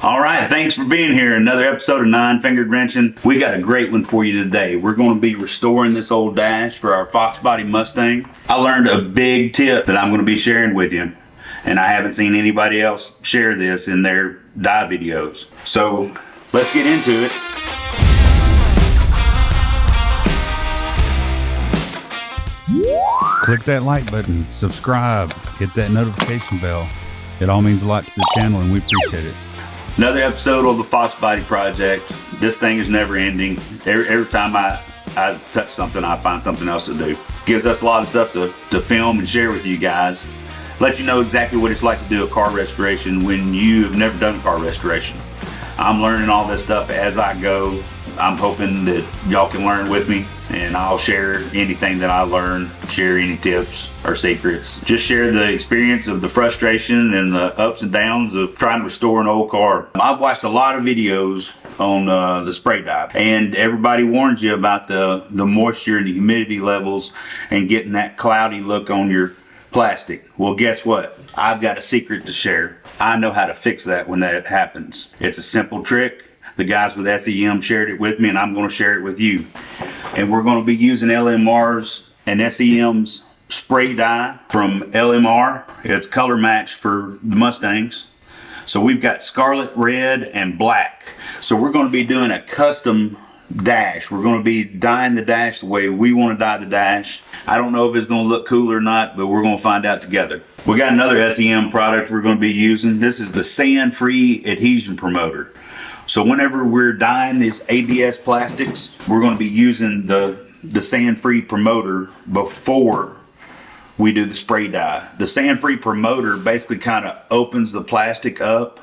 All right, thanks for being here. Another episode of Nine Fingered Wrenching. We got a great one for you today. We're going to be restoring this old dash for our Fox Body Mustang. I learned a big tip that I'm going to be sharing with you, and I haven't seen anybody else share this in their dye videos. So let's get into it. Click that like button, subscribe, hit that notification bell. It all means a lot to the channel and we appreciate it. Another episode of the Fox Body Project. This thing is never ending. Every time I touch something, I find something else to do. Gives us a lot of stuff to film and share with you guys. Let you know exactly what it's like to do a car restoration when you have never done car restoration. I'm learning all this stuff as I go. I'm hoping that y'all can learn with me, and I'll share anything that I learn, share any tips or secrets. Just share the experience of the frustration and the ups and downs of trying to restore an old car. I've watched a lot of videos on the spray dye, and everybody warns you about the moisture and the humidity levels and getting that cloudy look on your plastic. Well, guess what? I've got a secret to share. I know how to fix that when that happens. It's a simple trick. The guys with SEM shared it with me, and I'm going to share it with you. And we're going to be using LMR's and SEM's spray dye from LMR. It's color matched for the Mustangs. So we've got scarlet, red, and black. So we're going to be doing a custom dash. We're going to be dyeing the dash the way we want to dye the dash. I don't know if it's going to look cool or not, but we're going to find out together. We got another SEM product we're going to be using. This is the sand-free adhesion promoter. So whenever we're dyeing these ABS plastics, we're going to be using the sand-free promoter before we do the spray dye. The sand-free promoter basically kind of opens the plastic up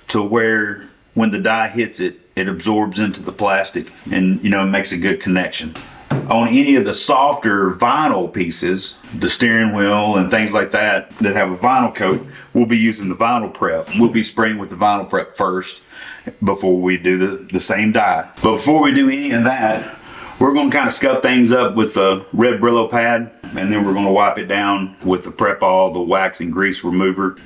to where when the dye hits it, it absorbs into the plastic and, you know, makes a good connection. On any of the softer vinyl pieces, the steering wheel and things like that that have a vinyl coat, we'll be using the vinyl prep. We'll be spraying with the vinyl prep first before we do the same dye. But before we do any of that, we're going to kind of scuff things up with a red Brillo pad, and then we're going to wipe it down with the prep all, the wax and grease remover.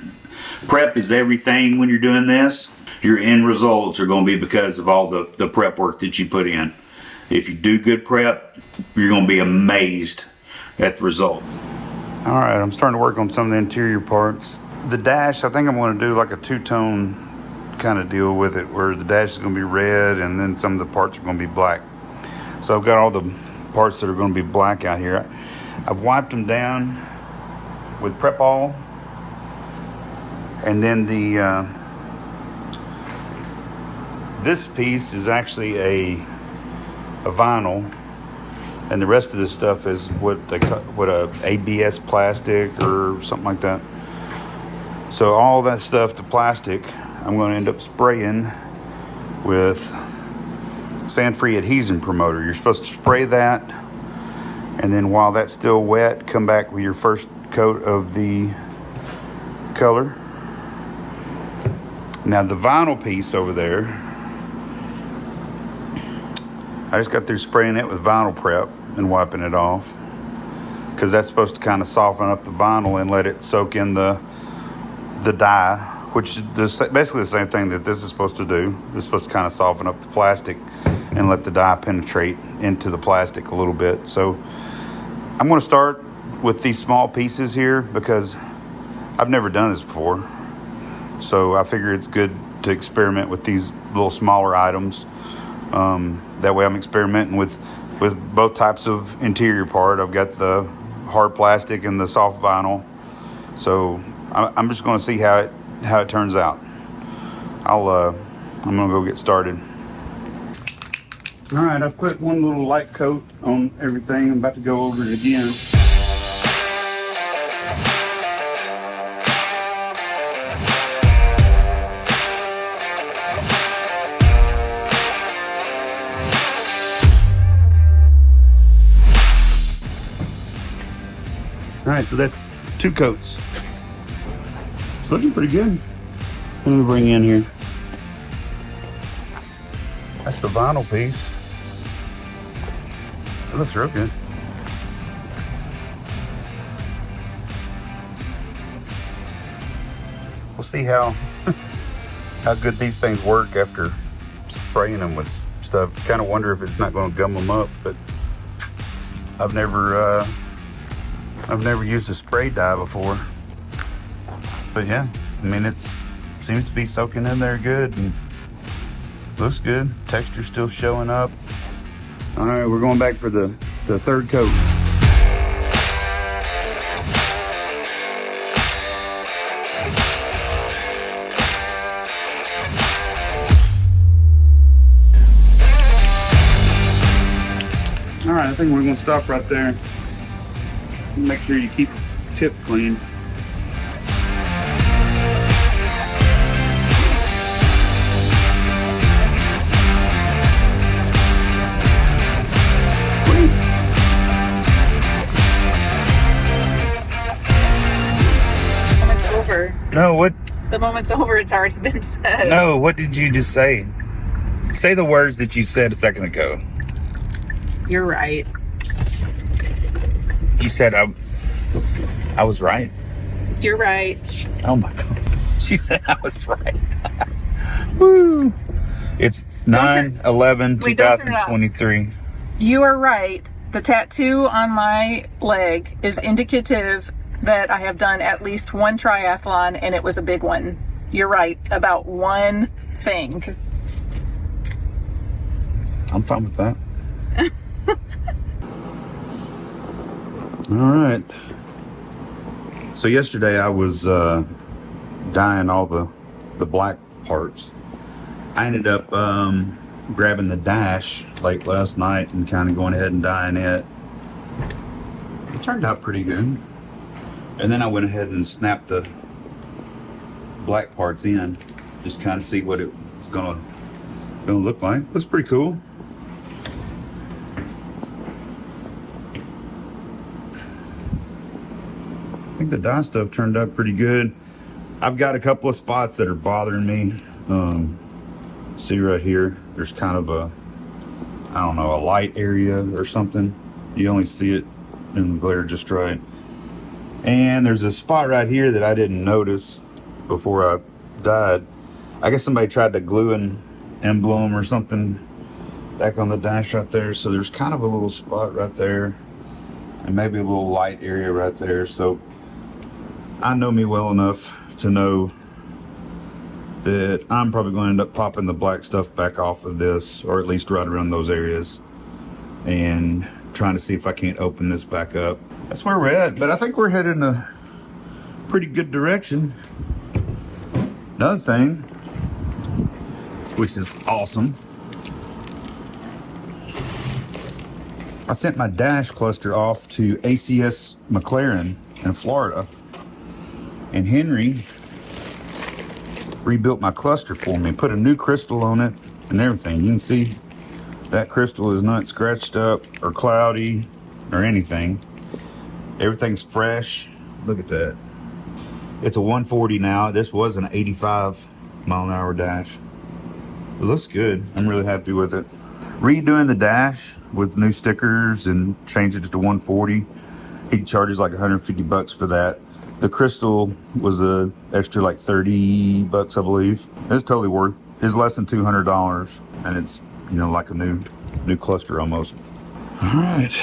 Prep is everything when you're doing this. Your end results are going to be because of all the prep work that you put in. If you do good prep, you're going to be amazed at the result. All right, I'm starting to work on some of the interior parts. The dash, I think I'm going to do like a two-tone kind of deal with it, where the dash is going to be red and then some of the parts are going to be black. So I've got all the parts that are going to be black out here. I've wiped them down with prep all, and then this piece is actually a vinyl, and the rest of this stuff is what a ABS plastic or something like that. So all that stuff, the plastic, I'm going to end up spraying with sand-free adhesion promoter. You're supposed to spray that, and then while that's still wet, come back with your first coat of the color. Now the vinyl piece over there, I just got through spraying it with vinyl prep and wiping it off, because that's supposed to kind of soften up the vinyl and let it soak in the dye, which is basically the same thing that this is supposed to do. It's supposed to kind of soften up the plastic and let the dye penetrate into the plastic a little bit. So I'm going to start with these small pieces here because I've never done this before. So I figure it's good to experiment with these little smaller items. That way I'm experimenting with both types of interior part. I've got the hard plastic and the soft vinyl. So I'm just going to see how it turns out. I'm going to go get started. All right, I've put one little light coat on everything. I'm about to go over it again. All right, so that's 2 coats. It's looking pretty good. Let me bring in here. That's the vinyl piece. It looks real good. We'll see how how good these things work after spraying them with stuff. Kind of wonder if it's not going to gum them up, but I've never used a spray dye before. But yeah, I mean, it seems to be soaking in there good and looks good. Texture's still showing up. All right, we're going back for the third coat. All right, I think we're gonna stop right there. Make sure you keep the tip clean. Sweet. The moment's over. No, what? The moment's over. It's already been said. No, what did you just say? Say the words that you said a second ago. You're right. You said I was right. You're right. Oh my God. She said I was right. Woo. It's 9/11/2023. You are right. The tattoo on my leg is indicative that I have done at least one triathlon, and it was a big one. You're right about one thing. I'm fine with that. All right. So yesterday I was dyeing all the black parts. I ended up grabbing the dash late last night and kind of going ahead and dyeing it. It turned out pretty good. And then I went ahead and snapped the black parts in, just kind of see what it's gonna look like. Looks pretty cool. I think the dye stuff turned out pretty good. I've got a couple of spots that are bothering me. See right here, there's kind of a, I don't know, a light area or something. You only see it in the glare just right. And there's a spot right here that I didn't notice before I dyed. I guess somebody tried to glue an emblem or something back on the dash right there. So there's kind of a little spot right there and maybe a little light area right there. So I know me well enough to know that I'm probably going to end up popping the black stuff back off of this, or at least right around those areas, and trying to see if I can't open this back up. That's where we're at, but I think we're headed in a pretty good direction. Another thing, which is awesome, I sent my dash cluster off to ACS McLaren in Florida, and Henry rebuilt my cluster for me, put a new crystal on it and everything. You can see that crystal is not scratched up or cloudy or anything. Everything's fresh. Look at that. It's a 140 now. This was an 85-mile-an-hour dash. It looks good. I'm really happy with it. Redoing the dash with new stickers and changing it to 140. He charges like $150 for that. The crystal was a extra like $30, I believe. It's totally worth. It's less than $200, and it's, you know, like a new cluster almost. All right.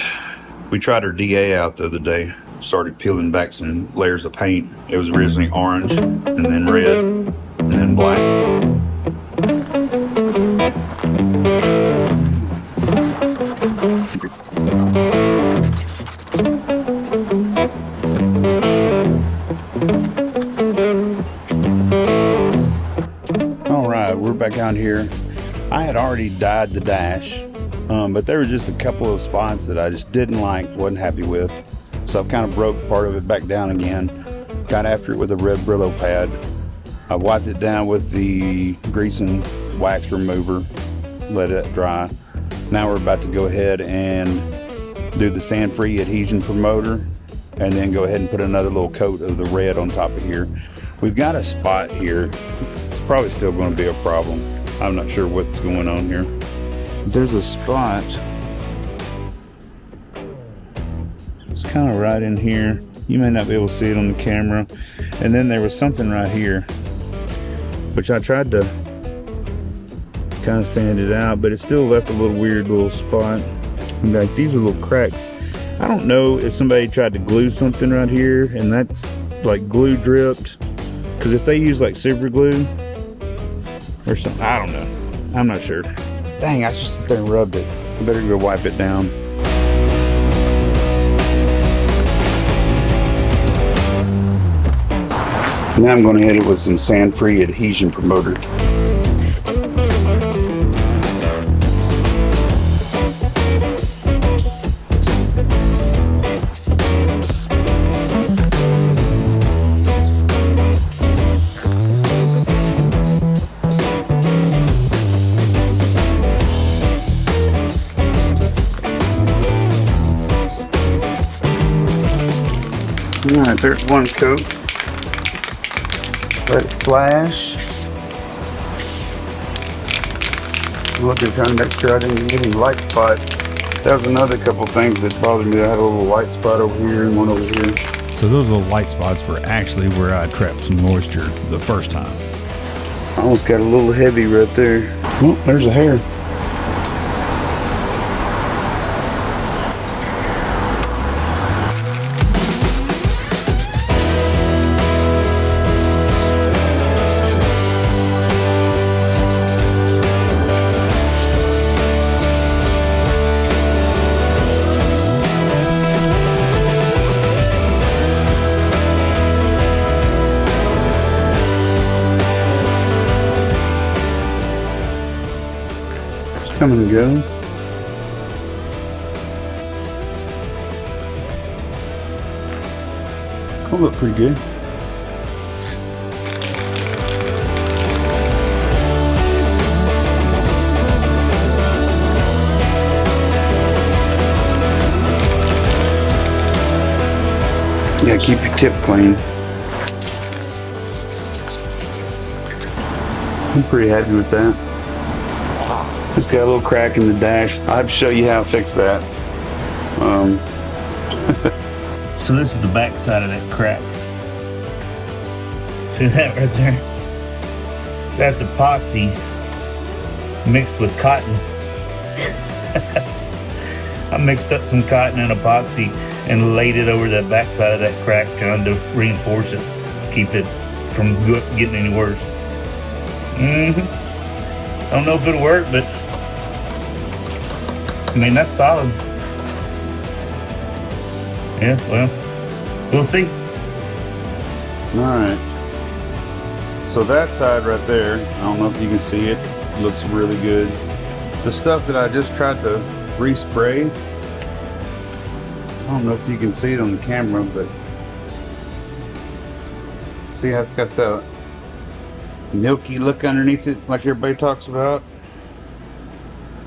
We tried our DA out the other day. Started peeling back some layers of paint. It was originally orange, and then red, and then black. All right, we're back out here. I had already dyed the dash, but there were just a couple of spots that I just didn't like, wasn't happy with. So I've kind of broke part of it back down again. Got after it with a red Brillo pad. I wiped it down with the grease and wax remover, let it dry. Now we're about to go ahead and do the sand-free adhesion promoter, and then go ahead and put another little coat of the red on top of here. We've got a spot here. It's probably still going to be a problem. I'm not sure what's going on here. There's a spot. It's kind of right in here. You may not be able to see it on the camera. And then there was something right here. which I tried to kind of sand it out, but it still left a little weird little spot. And like these are little cracks. I don't know if somebody tried to glue something right here and that's like glue dripped, because if they use like super glue or something, I don't know, I'm not sure. Dang, I just sit there and rubbed it. I better go wipe it down. Now I'm going to hit it with some sand-free adhesion promoter. Alright, there's one coat. Let it flash. Looking, trying to make sure I didn't get any light spots. That was another couple things that bothered me. I had a little white spot over here and one over here. So those little white spots were actually where I trapped some moisture the first time. I almost got a little heavy right there. Oh, there's a hair. Coming and go. It'll look pretty good. Yeah, keep your tip clean. I'm pretty happy with that. It's got a little crack in the dash. I'll have to show you how to fix that. So this is the back side of that crack. See that right there? That's epoxy mixed with cotton. I mixed up some cotton and epoxy and laid it over that back side of that crack, trying to reinforce it, keep it from getting any worse. I don't know if it'll work, but I mean, that's solid. Yeah, well, we'll see. Alright. So that side right there, I don't know if you can see it, looks really good. The stuff that I just tried to respray, I don't know if you can see it on the camera, but see how it's got the milky look underneath it, like everybody talks about.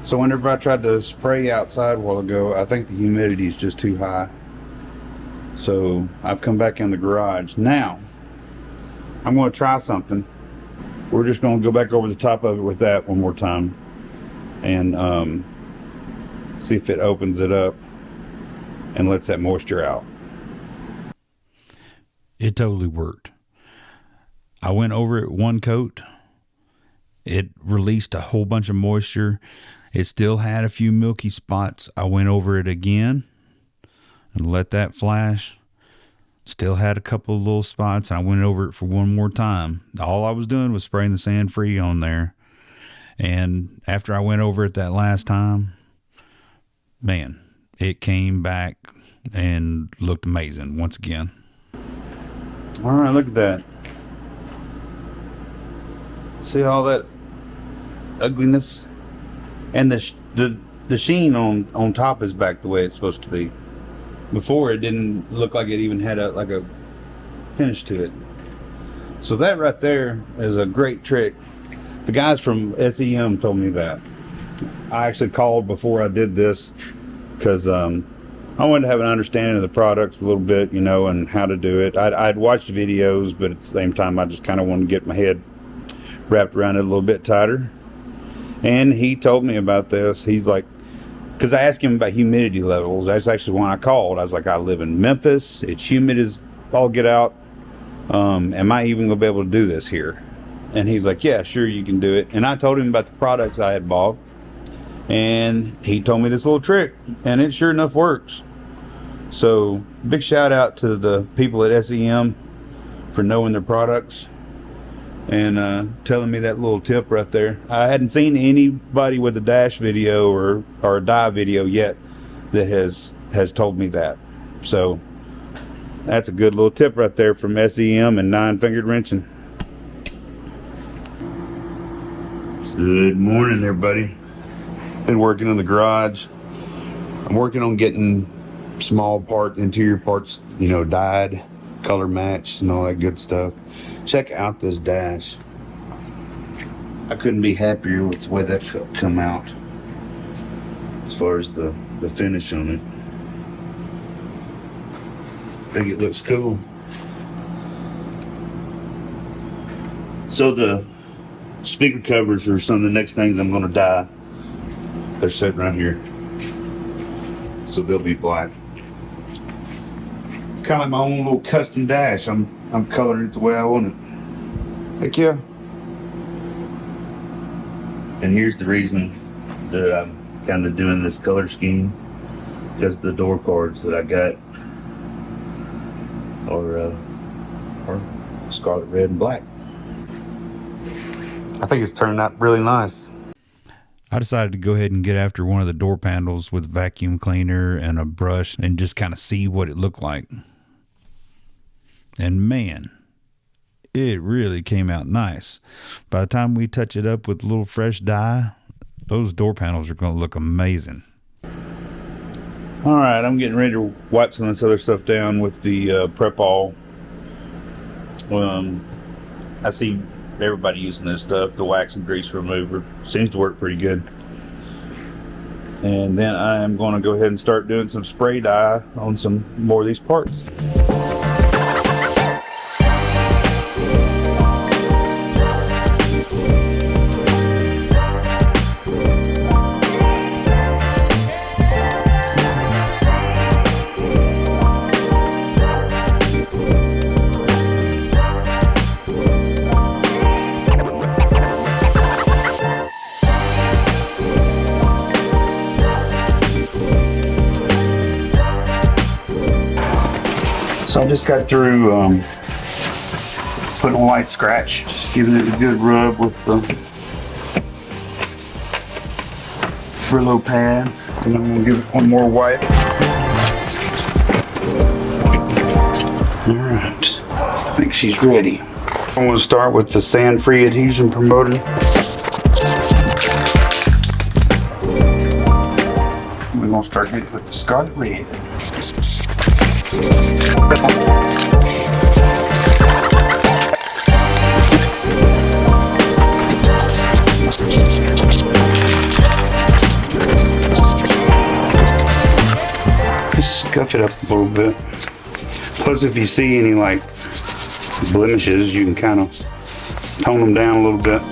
So whenever I tried to spray outside a while ago, I think the humidity is just too high. So I've come back in the garage. Now, I'm going to try something. We're just going to go back over the top of it with that one more time and see if it opens it up and lets that moisture out. It totally worked. I went over it one coat. It released a whole bunch of moisture. It still had a few milky spots. I went over it again and let that flash. Still had a couple of little spots. I went over it for one more time. All I was doing was spraying the sand free on there. And after I went over it that last time, man, it came back and looked amazing once again. All right, look at that. See all that ugliness? And the sheen on top is back the way it's supposed to be. Before, it didn't look like it even had a finish to it. So that right there is a great trick. The guys from SEM told me that. I actually called before I did this because I wanted to have an understanding of the products a little bit, you know, and how to do it. I'd watched videos, but at the same time I just kind of wanted to get my head wrapped around it a little bit tighter. And he told me about this. He's like, because I asked him about humidity levels. That's actually when I called. I was like, I live in Memphis. It's humid as all get out. Am I even going to be able to do this here? And he's like, yeah, sure, you can do it. And I told him about the products I had bought, and he told me this little trick, and it sure enough works. So big shout out to the people at SEM for knowing their products and telling me that little tip right there. I hadn't seen anybody with a dash video or a dye video yet that has told me that. So that's a good little tip right there from SEM and 9-fingered wrenching. Good morning, everybody. Been working in the garage. I'm working on getting small interior parts, you know, dyed, color matched, and all that good stuff. Check out this dash. I couldn't be happier with the way that come out as far as the finish on it. I think it looks cool. So the speaker covers are some of the next things I'm going to dye. They're sitting right here, so they'll be black. It's kind of like my own little custom dash. I'm coloring it the way I want it. Heck yeah. And here's the reason that I'm kind of doing this color scheme, because the door cards that I got are scarlet red and black. I think it's turned out really nice. I decided to go ahead and get after one of the door panels with a vacuum cleaner and a brush and just kind of see what it looked like. And man, it really came out nice. By the time we touch it up with a little fresh dye, those door panels are going to look amazing. All right, I'm getting ready to wipe some of this other stuff down with the Prep All. I see everybody using this stuff, the wax and grease remover. Seems to work pretty good. And then I am going to go ahead and start doing some spray dye on some more of these parts. So I just got through putting a white scratch, giving it a good rub with the Brillo pad, and I'm going to give it one more wipe. Alright, I think she's ready. I'm going to start with the sand-free adhesion promoter. We're going to start hitting with the scarlet red. Just scuff it up a little bit. Plus, if you see any like blemishes, you can kind of tone them down a little bit.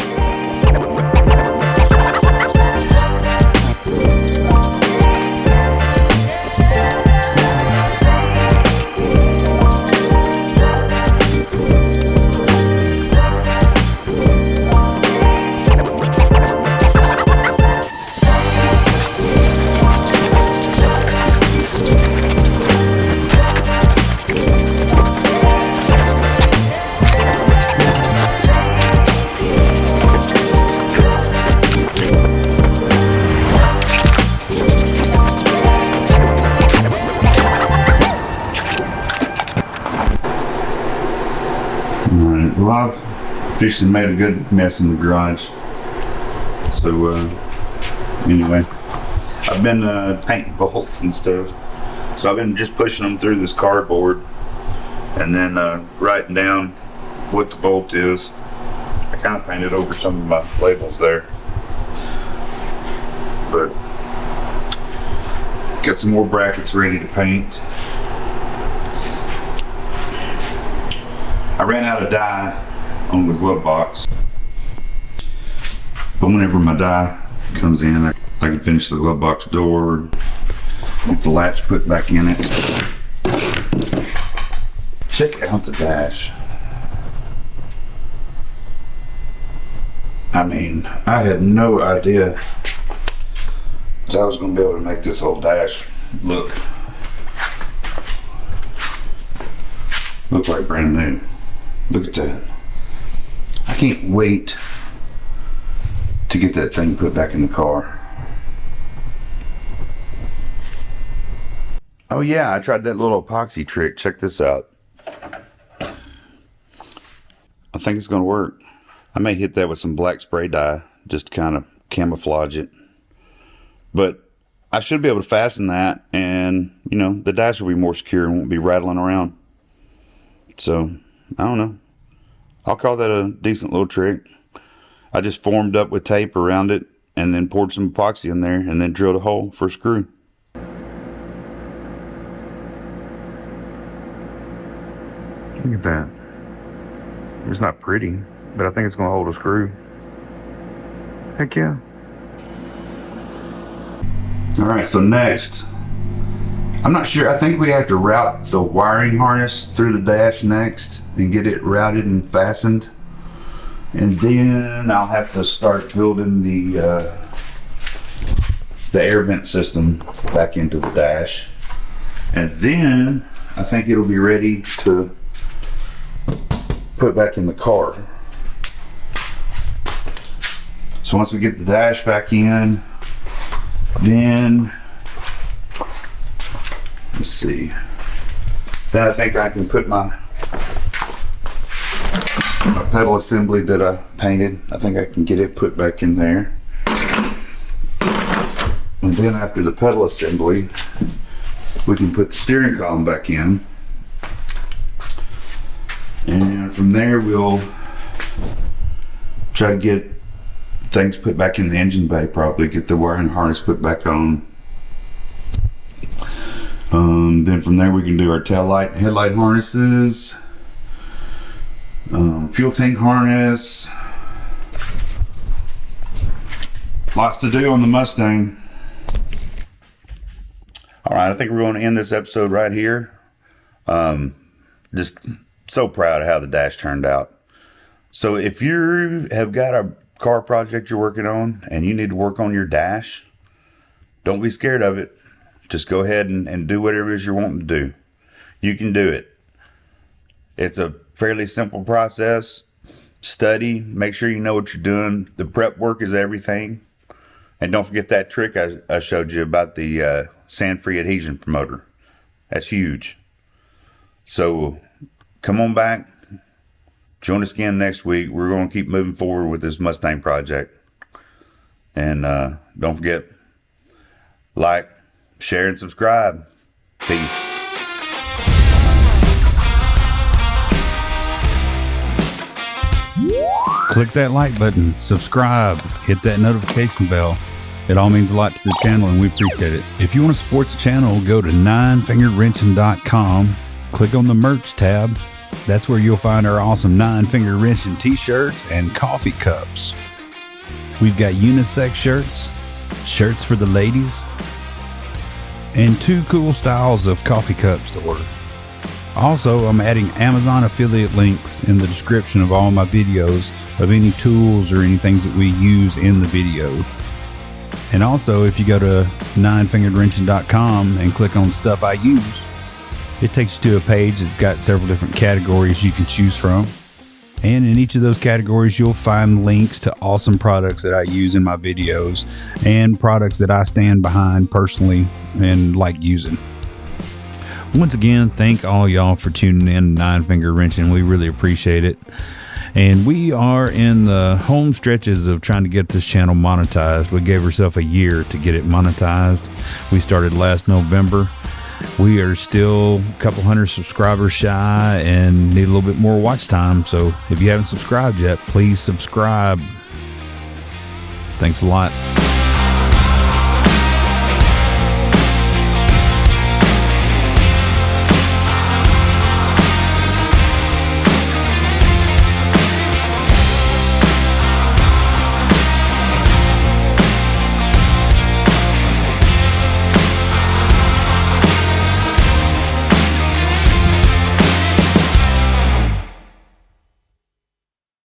Well, I've officially made a good mess in the garage. So, anyway, I've been painting bolts and stuff. So I've been just pushing them through this cardboard and then writing down what the bolt is. I kind of painted over some of my labels there. But got some more brackets ready to paint. I ran out of dye on the glove box, but whenever my dye comes in, I can finish the glove box door, get the latch put back in it. Check out the dash. I mean, I had no idea that I was going to be able to make this old dash look like brand new. Look at that. I can't wait to get that thing put back in the car. Oh yeah, I tried that little epoxy trick. Check this out. I think it's going to work. I may hit that with some black spray dye just to kind of camouflage it. But I should be able to fasten that, and you know, the dash will be more secure and won't be rattling around. So, I don't know. I'll call that a decent little trick. I just formed up with tape around it and then poured some epoxy in there and then drilled a hole for a screw. Look at that. It's not pretty, but I think it's going to hold a screw. Heck yeah. Alright, so next, I'm not sure, I think we have to route the wiring harness through the dash next and get it routed and fastened. And then I'll have to start building the air vent system back into the dash. And then I think it'll be ready to put back in the car. So once we get the dash back in, then let's see. Then I think I can put my pedal assembly that I painted. I think I can get it put back in there. And then after the pedal assembly, we can put the steering column back in. And from there we'll try to get things put back in the engine bay, probably get the wiring harness put back on. Then from there we can do our tail light and headlight harnesses, fuel tank harness. Lots to do on the Mustang. Alright, I think we're going to end this episode right here. Just so proud of how the dash turned out. So if you have got a car project you're working on and you need to work on your dash, don't be scared of it. Just go ahead and do whatever it is you're wanting to do. You can do it. It's a fairly simple process. Study, make sure you know what you're doing. The prep work is everything. And don't forget that trick I showed you about the sand-free adhesion promoter. That's huge. So come on back. Join us again next week. We're going to keep moving forward with this Mustang project. And don't forget, like, share, and subscribe. Peace. Click that like button, subscribe, hit that notification bell. It all means a lot to the channel and we appreciate it. If you want to support the channel, go to ninefingerwrenching.com. Click on the merch tab. That's where you'll find our awesome 9-Finger Wrenching t-shirts and coffee cups. We've got unisex shirts, shirts for the ladies, and 2 cool styles of coffee cups to order. Also, I'm adding Amazon affiliate links in the description of all my videos of any tools or anything that we use in the video. And also, if you go to 9fingeredwrenching.com and click on stuff I use, it takes you to a page that's got several different categories you can choose from. And in each of those categories, you'll find links to awesome products that I use in my videos and products that I stand behind personally and like using. Once again, thank all y'all for tuning in to 9-Finger Wrenching. We really appreciate it. And we are in the home stretches of trying to get this channel monetized. We gave ourselves a year to get it monetized. We started last November. We are still a couple hundred subscribers shy and need a little bit more watch time. So if you haven't subscribed yet, please subscribe. Thanks a lot.